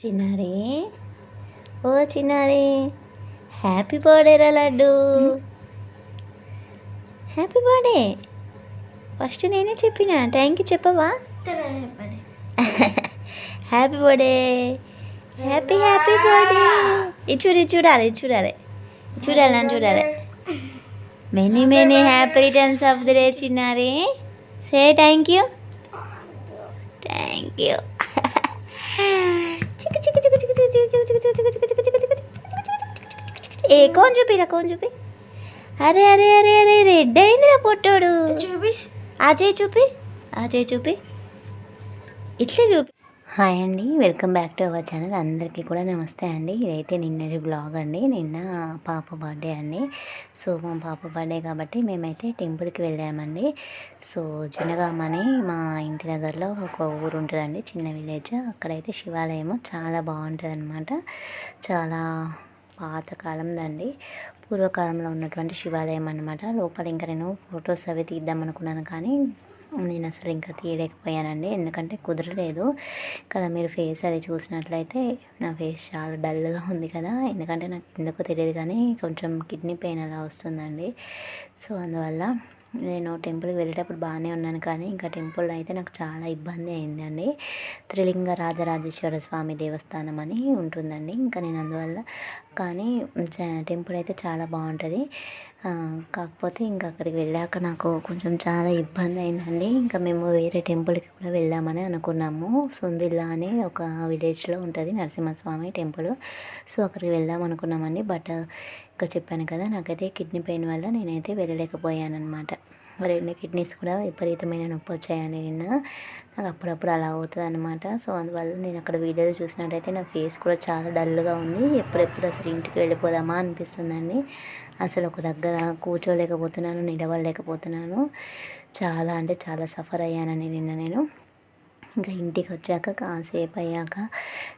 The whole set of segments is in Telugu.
చిన్నారి, ఓ చిన్నారి, హ్యాపీ బర్త్డే రా లడ్డు. Happy birthday. ఫస్ట్ నేనే చెప్పిన థ్యాంక్ యూ చెప్పవా? Happy birthday, happy happy birthday. ఇది చూడాలి చూడాలి చూడాలి నన్ను చూడాలి. Many many happy returns of the day చిన్నారి. Say thank you. Thank you. ఏ కోన్ చూపిరా, కోన్ చూపి. అరే అరే అరే అరే రెడ్ అయిందిరా పొట్టోడు. చూపి అజయ్, చూపి అజయ్, చూపి ఇట్లే చూపి. హాయ్ అండి, welcome back to our channel. అందరికీ కూడా నమస్తే అండి. ఇదైతే నిన్నటి బ్లాగ్ అండి. నిన్న పాప బర్త్డే అండి. సో మా పాప బర్త్డే కాబట్టి మేమైతే టెంపుల్కి వెళ్ళామండి. సో జనగామని మా ఇంటి దగ్గరలో ఒక ఊరు ఉంటుందండి, చిన్న విలేజ్. అక్కడైతే శివాలయము చాలా బాగుంటుంది అనమాట. చాలా పాతకాలందండి, పూర్వకాలంలో ఉన్నటువంటి శివాలయం అనమాట. లోపల ఇంకా నేను ఫొటోస్ అవి తీద్దాం అనుకున్నాను, కానీ నేను అసలు ఇంకా తీయలేకపోయానండి, ఎందుకంటే కుదరలేదు కదా. మీరు ఫేస్ అది చూసినట్లయితే నా ఫేస్ చాలా డల్గా ఉంది కదా, ఎందుకంటే నాకు ఎందుకో తెలియదు కానీ కొంచెం కిడ్నీ పెయిన్ అలా వస్తుందండి. సో అందువల్ల నేను టెంపుల్కి వెళ్ళేటప్పుడు బాగానే ఉన్నాను, కానీ ఇంకా టెంపుల్ అయితే నాకు చాలా ఇబ్బంది అయిందండి. త్రిలింగ రాజరాజేశ్వర స్వామి దేవస్థానం అని ఉంటుందండి. ఇంకా నేను అందువల్ల కానీ టెంపుల్ అయితే చాలా బాగుంటుంది. కాకపోతే ఇంకా అక్కడికి వెళ్ళాక నాకు కొంచెం చాలా ఇబ్బంది అయిందండి. ఇంకా మేము వేరే టెంపుల్కి కూడా వెళ్దామని అనుకున్నాము. సొందిల్లా అని ఒక విలేజ్లో ఉంటుంది నరసింహస్వామి టెంపుల్. సో అక్కడికి వెళ్దాం అనుకున్నామండి. బట్ ఇంకా చెప్పాను కదా, నాకైతే కిడ్నీ పెయిన్ వల్ల నేనైతే వెళ్ళలేకపోయాను అనమాట. రెండు కిడ్నీస్ కూడా విపరీతమైన నొప్పి వచ్చాయండి నిన్న. నాకు అప్పుడప్పుడు అలా అవుతుంది అనమాట. సో అందువల్ల నేను అక్కడ వీడియోలు చూసినట్టయితే నా ఫేస్ కూడా చాలా డల్గా ఉంది. ఎప్పుడెప్పుడు అసలు ఇంటికి వెళ్ళిపోదామా అనిపిస్తుందండి. అసలు ఒక దగ్గర కూర్చోలేకపోతున్నాను, నిలబడలేకపోతున్నాను. చాలా అంటే చాలా సఫర్ అయ్యానండి నిన్న నేను. ఇంకా ఇంటికి వచ్చాక కాసేపు అయ్యాక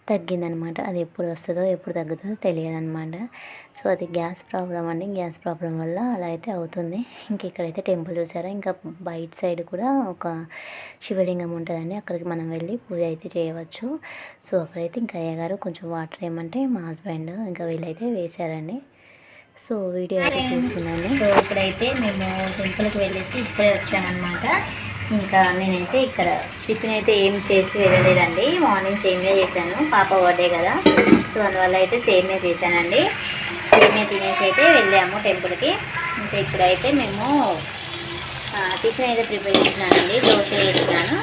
తగ్గిందనమాట. అది ఎప్పుడు వస్తుందో ఎప్పుడు తగ్గుతుందో తెలియదనమాట. సో అది గ్యాస్ ప్రాబ్లం అండి. గ్యాస్ ప్రాబ్లం వల్ల అలా అయితే అవుతుంది. ఇంక ఇక్కడైతే టెంపుల్ చూసారా, ఇంకా బయట సైడ్ కూడా ఒక శివలింగం ఉంటుందండి, అక్కడికి మనం వెళ్ళి పూజ అయితే చేయవచ్చు. సో అక్కడైతే ఇంకా అయ్యగారు కొంచెం వాటర్ ఏమంటే మా హస్బెండ్ ఇంకా వీళ్ళైతే వేశారండి. సో వీడియో అయితే చూస్తున్నాను. సో ఇప్పుడైతే మేము టెంపుల్కి వెళ్ళేసి ఇప్పుడే వచ్చామన్నమాట. ఇంకా నేనైతే ఇక్కడ టిఫిన్ అయితే ఏం చేసి వెళ్ళలేదండి. మార్నింగ్ సేమియా చేశాను, పాప బర్త్డే కదా. సో అందువల్ల అయితే సేమియా చేశానండి. సేమియా తినేసి అయితే వెళ్ళాము టెంపుల్కి. ఇంకా ఇప్పుడైతే మేము టిఫిన్ అయితే ప్రిపేర్ చేసినానండి. దోశ వేసినాను,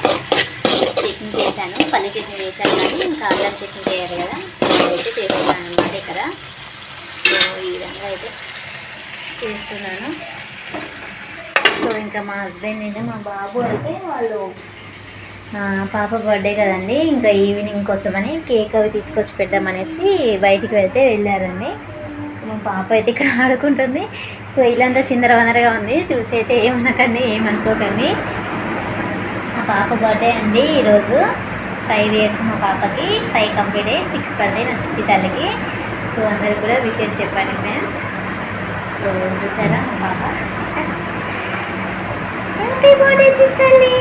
చట్నీ చేశాను, పల్లి చట్నీ వేసాను, కానీ ఇంకా అల్లం చట్నీ చేయాలి కదా. సో అయితే చేస్తున్నాను అన్నమాట ఇక్కడ. సో ఈ విధంగా అయితే చేస్తున్నాను. సో ఇంకా మా హస్బెండ్ అయితే మా బాబు అయితే వాళ్ళు పాప బర్త్డే కదండి, ఇంకా ఈవినింగ్ కోసమని కేక్ అవి తీసుకొచ్చి పెట్టామనేసి బయటికి వెళ్తే వెళ్ళారండి. మా పాప అయితే ఇక్కడ ఆడుకుంటుంది. సో ఇల్లంతా చిందరవందరగా ఉంది, చూసి అయితే ఏమనకండి, ఏమనుకోకండి. మా పాప బర్త్డే అండి ఈరోజు. 5 years మా పాపకి. 5 కంప్లీట్ అయ్యి 6 పడితే నా చిట్టి తల్లికి. సో అందరికి కూడా విషెస్ చెప్పండి ఫ్రెండ్స్. సో చూసారా మా పాప. Happy birthday చిట్టల్లి.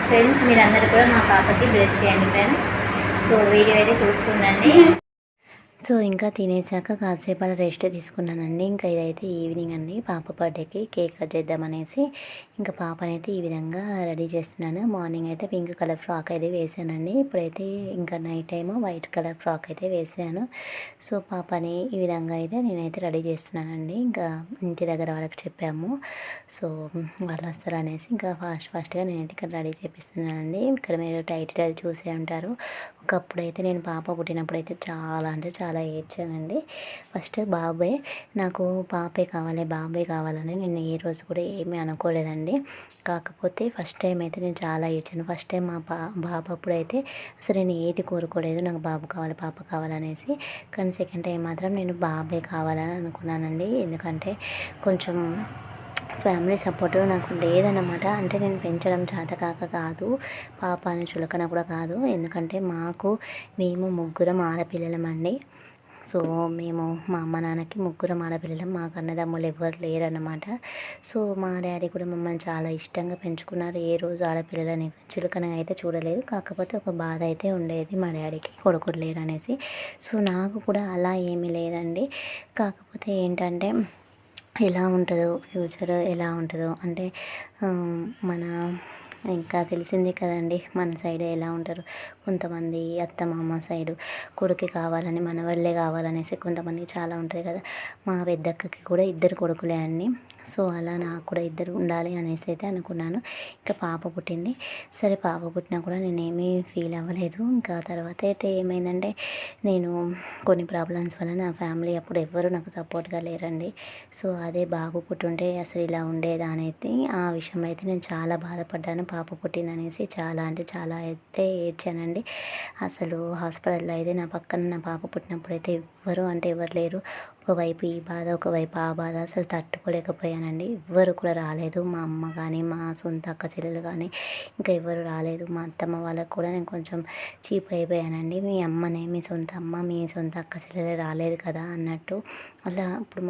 ఫ్రెండ్స్ మీరందరూ కూడా మా పాపకి బ్లెస్ చేయండి ఫ్రెండ్స్. సో వీడియో అయితే చూస్తుండండి. సో ఇంకా తినేసాక కాసేపు అలా రెస్ట్ తీసుకున్నానండి. ఇంకా ఇదైతే ఈవినింగ్ అండి, పాప బర్త్డేకి కేక్ కట్ చేద్దామనేసి ఇంకా పాపనైతే ఈ విధంగా రెడీ చేస్తున్నాను. మార్నింగ్ అయితే పింక్ కలర్ ఫ్రాక్ అయితే వేసానండి. ఇప్పుడైతే ఇంకా night time white colour frock అయితే వేసాను. సో పాపని ఈ విధంగా అయితే నేనైతే రెడీ చేస్తున్నానండి. ఇంకా ఇంటి దగ్గర వాళ్ళకి చెప్పాము, సో వాళ్ళు వస్తారు అనేసి ఇంకా ఫాస్ట్గా నేనైతే ఇక్కడ రెడీ చేపిస్తున్నానండి. ఇక్కడ మీరు టైటిల్ చూసే ఉంటారు. ఒకప్పుడైతే నేను పాప పుట్టినప్పుడు అయితే చాలా అంటే చాలా ఏడ్చానండి. ఫస్ట్ బాబాయ్, నాకు పాపే కావాలి బాబాయ్ కావాలని నేను ఏ రోజు కూడా ఏమీ అనుకోలేదండి. కాకపోతే ఫస్ట్ టైం అయితే నేను చాలా ఏడ్చాను. ఫస్ట్ టైం మా బాబు అప్పుడైతే అసలు నేను ఏది కోరుకోలేదు, నాకు బాబు కావాలి పాప కావాలనేసి. కానీ సెకండ్ టైం మాత్రం నేను బాబాయ్ కావాలని అనుకున్నానండి. ఎందుకంటే కొంచెం ఫ్యామిలీ సపోర్ట్ నాకు లేదన్నమాట. అంటే నేను పెంచడం చేతకాక కాదు, పాపని చులకన కూడా కాదు, ఎందుకంటే మేము 3 ఆడపిల్లలమండి. సో మేము మా అమ్మ నాన్నకి ముగ్గురం ఆడపిల్లలం, మాకు అన్నదమ్ములు ఎవ్వరు లేరన్నమాట. సో మా డాడీ కూడా మమ్మల్ని చాలా ఇష్టంగా పెంచుకున్నారు. ఏ రోజు ఆడపిల్లలని చులకనగా అయితే చూడలేదు. కాకపోతే ఒక బాధ అయితే ఉండేది మా డాడీకి కొడుకులు లేరనేసి. సో నాకు కూడా అలా ఏమీ లేదండి. కాకపోతే ఏంటంటే ఎలా ఉంటుందో ఫ్యూచర్ ఎలా ఉంటుందో అంటే మన ఇంకా తెలిసిందే కదండి మన సైడ్ ఎలా ఉంటారు. కొంతమంది అత్తమామ సైడు కొడుకు కావాలని మనవాళ్ళే కావాలనేసి కొంతమంది చాలా ఉంటుంది కదా. మా పెద్దక్కకి కూడా 2 కొడుకులే అండి. సో అలా నాకు కూడా 2 ఉండాలి అనేసి అయితే అనుకున్నాను. ఇంకా పాప పుట్టింది. సరే పాప పుట్టినా కూడా నేనేమీ ఫీల్ అవ్వలేదు. ఇంకా తర్వాత అయితే ఏమైందంటే నేను కొన్ని ప్రాబ్లమ్స్ వల్ల నా ఫ్యామిలీ అప్పుడు ఎవ్వరూ నాకు సపోర్ట్గా లేరండి. సో అదే బాబు పుట్టుంటే అసలు ఇలా ఉండేదా అనేది ఆ విషయంలో అయితే నేను చాలా బాధపడ్డాను. పాప పుట్టిందనేసి చాలా అంటే చాలా అయితే ఏడ్చానండి. అసలు హాస్పిటల్లో అయితే నా పక్కన నా పాప పుట్టినప్పుడు అయితే ఎవ్వరు అంటే ఎవరు లేరు. ఒకవైపు ఈ బాధ ఒకవైపు ఆ బాధ అసలు తట్టుకోలేకపోయానండి. ఎవ్వరు కూడా రాలేదు. మా అమ్మ కానీ మా సొంత అక్క చెల్లెలు కానీ ఇంకా ఎవరు రాలేదు. మా అత్తమ్మ వాళ్ళకు కూడా నేను కొంచెం చీప్ అయిపోయానండి. మీ అమ్మనే మీ సొంత అమ్మ మీ సొంత అక్క చెల్లెలే రాలేదు కదా అన్నట్టు. అలా ఇప్పుడు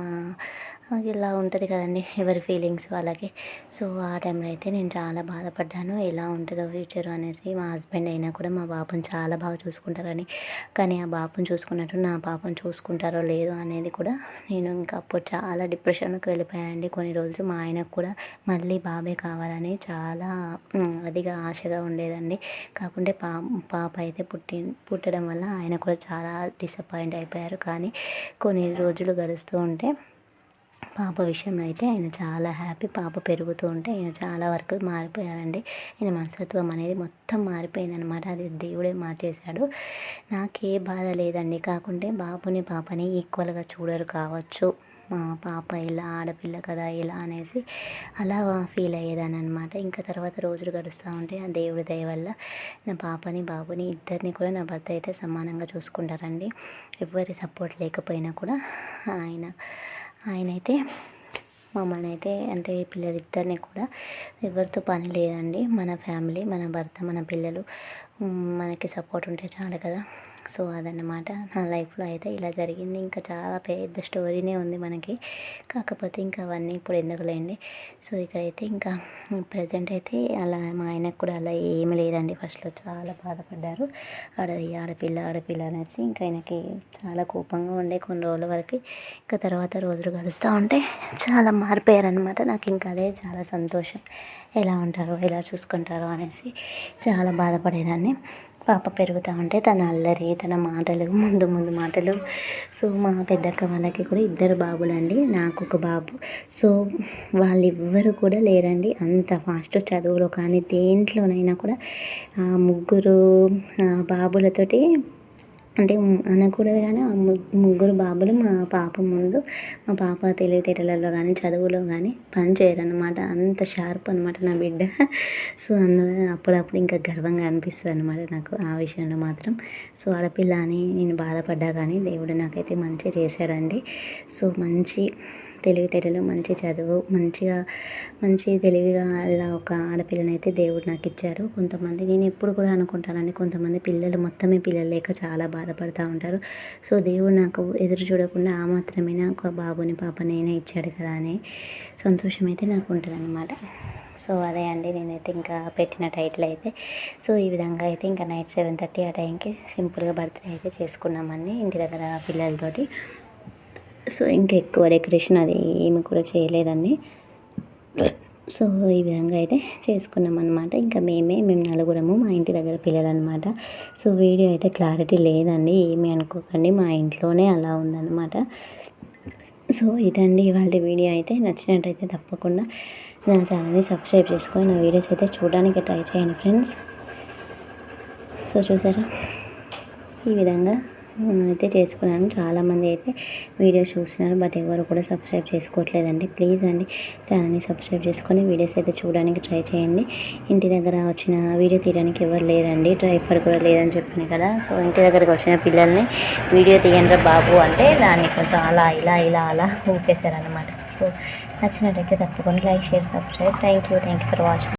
ఇలా ఉంటుంది కదండి ఎవరి ఫీలింగ్స్ వాళ్ళకి. సో ఆ టైంలో అయితే నేను చాలా బాధపడ్డాను. ఎలా ఉంటుందో ఫ్యూచర్ అనేసి. మా హస్బెండ్ అయినా కూడా మా బాబుని చాలా బాగా చూసుకుంటారని, కానీ ఆ బాబుని చూసుకున్నట్టు నా పాపను చూసుకుంటారో లేదో అనేది కూడా నేను ఇంకా అప్పుడు చాలా డిప్రెషన్కి వెళ్ళిపోయానండి. కొన్ని రోజులు మా ఆయనకు కూడా మళ్ళీ బాబే కావాలని చాలా అదిగా ఆశగా ఉండేదండి. కాకుంటే పాప అయితే పుట్టడం వల్ల ఆయన కూడా చాలా డిసప్పాయింట్ అయిపోయారు. కానీ కొన్ని రోజులు గడుస్తూ ఉంటే పాప విషయంలో అయితే ఆయన చాలా హ్యాపీ. పాప పెరుగుతూ ఉంటే ఆయన చాలా వరకు మారిపోయారండి. ఆయన మనస్తత్వం అనేది మొత్తం మారిపోయిందనమాట. అది దేవుడే మార్చేశాడు. నాకే బాధ లేదండి. కాకుంటే బాబుని పాపని ఈక్వల్గా చూడరు కావచ్చు. మా పాప ఇలా ఆడపిల్ల కదా ఇలా అనేసి అలా ఫీల్ అయ్యేదాన్ని అనమాట. ఇంకా తర్వాత రోజులు గడుస్తూ ఉంటే ఆ దేవుడి దయ వల్ల నా పాపని బాబుని ఇద్దరిని కూడా నా భర్త అయితే సమానంగా చూసుకుంటారండి. ఎవరి సపోర్ట్ లేకపోయినా కూడా ఆయనైతే మమ్మల్ని అయితే అంటే పిల్లలిద్దరిని కూడా ఎవరితో పని లేదండి. మన ఫ్యామిలీ మన భర్త మన పిల్లలు మనకి సపోర్ట్ ఉంటే చాలు కదా. సో అదన్నమాట నా లైఫ్లో అయితే ఇలా జరిగింది. ఇంకా చాలా పెద్ద స్టోరీనే ఉంది మనకి. కాకపోతే ఇంకా అవన్నీ ఇప్పుడు ఎందుకులేండి. సో ఇక్కడైతే ఇంకా ప్రజెంట్ అయితే అలా మా ఆయనకు కూడా అలా ఏమి లేదండి. ఫస్ట్లో చాలా బాధపడ్డారు. ఆడపిల్ల అనేసి ఇంకా ఆయనకి చాలా కోపంగా ఉండే కొన్ని రోజుల వరకు. ఇంకా తర్వాత రోజులు గడుస్తూ ఉంటే చాలా మారిపోయారనమాట. నాకు ఇంకా అదే చాలా సంతోషం. ఎలా ఉంటారో ఎలా చూసుకుంటారో అనేసి చాలా బాధపడేదాన్ని. పాప పెరుగుతూ ఉంటే తన అల్లరి తన మాటలు ముందు మాటలు. సో మా పెద్దక్క వాళ్ళకి కూడా 2 బాబులండి, నాకు ఒక బాబు. సో వాళ్ళెవ్వరు కూడా లేరండి అంత ఫాస్ట్ చదువులో కానీ దేంట్లోనైనా కూడా 3 బాబులతోటి అంటే అనకూడదు కానీ ఆ 3 బాబులు మా పాప ముందు. మా పాప తెలివితేటలలో కానీ చదువులో కానీ పని చేయరనమాట. అంత షార్ప్ అనమాట నా బిడ్డ. సో అందులో అప్పుడప్పుడు ఇంకా గర్వంగా అనిపిస్తుంది అనమాట నాకు ఆ విషయంలో మాత్రం. సో ఆడపిల్ల అని నేను బాధపడ్డా కానీ దేవుడు నాకైతే మంచిగా చేశాడండి. సో మంచి తెలివితేటలు మంచి చదువు మంచి తెలివిగా అలా ఒక ఆడపిల్లని అయితే దేవుడు నాకు ఇచ్చారు. కొంతమంది నేను ఎప్పుడు కూడా అనుకుంటానండి, కొంతమంది పిల్లలు లేక చాలా బాధపడుతూ ఉంటారు. సో దేవుడు నాకు ఎదురు చూడకుండా ఆ మాత్రమే ఒక బాబుని పాపనైనా ఇచ్చాడు కదా అనే సంతోషం అయితే నాకు ఉంటుంది అన్నమాట. సో అదే అండి నేనైతే ఇంకా పెట్టిన టైటిల్ అయితే. సో ఈ విధంగా అయితే ఇంకా నైట్ 7:30 ఆ టైంకి సింపుల్గా బర్త్డే అయితే చేసుకున్నామండి ఇంటి దగ్గర పిల్లలతోటి. సో ఇంకా ఎక్కువ డెకరేషన్ అది ఏమి కూడా చేయలేదండి. సో ఈ విధంగా అయితే చేసుకున్నాం అనమాట. ఇంకా మేము 4 మా ఇంటి దగ్గర పిల్లలు అనమాట. సో వీడియో అయితే క్లారిటీ లేదండి, ఏమీ అనుకోకండి, మా ఇంట్లోనే అలా ఉందన్నమాట. సో ఇదండి ఇవాళ వీడియో అయితే. నచ్చినట్టయితే తప్పకుండా నా ఛానల్ని సబ్స్క్రైబ్ చేసుకొని నా వీడియోస్ అయితే చూడడానికి ట్రై చేయండి ఫ్రెండ్స్. సో చూసారా ఈ విధంగా అయితే చేసుకున్నాను. చాలామంది అయితే వీడియో చూస్తున్నారు బట్ ఎవరు కూడా సబ్స్క్రైబ్ చేసుకోవట్లేదండి. ప్లీజ్ అండి ఛానల్ని సబ్స్క్రైబ్ చేసుకొని వీడియోస్ అయితే చూడడానికి ట్రై చేయండి. ఇంటి దగ్గర వచ్చిన వీడియో తీయడానికి ఎవరు లేరండి, డ్రైవర్ కూడా లేదని చెప్పాను కదా. సో ఇంటి దగ్గరకు వచ్చిన పిల్లల్ని వీడియో తీయండి బాబు అంటే దాన్ని కొంచెం అలా ఊపేశారనమాట. సో నచ్చినట్టయితే తప్పకుండా like share subscribe. Thank you for watching.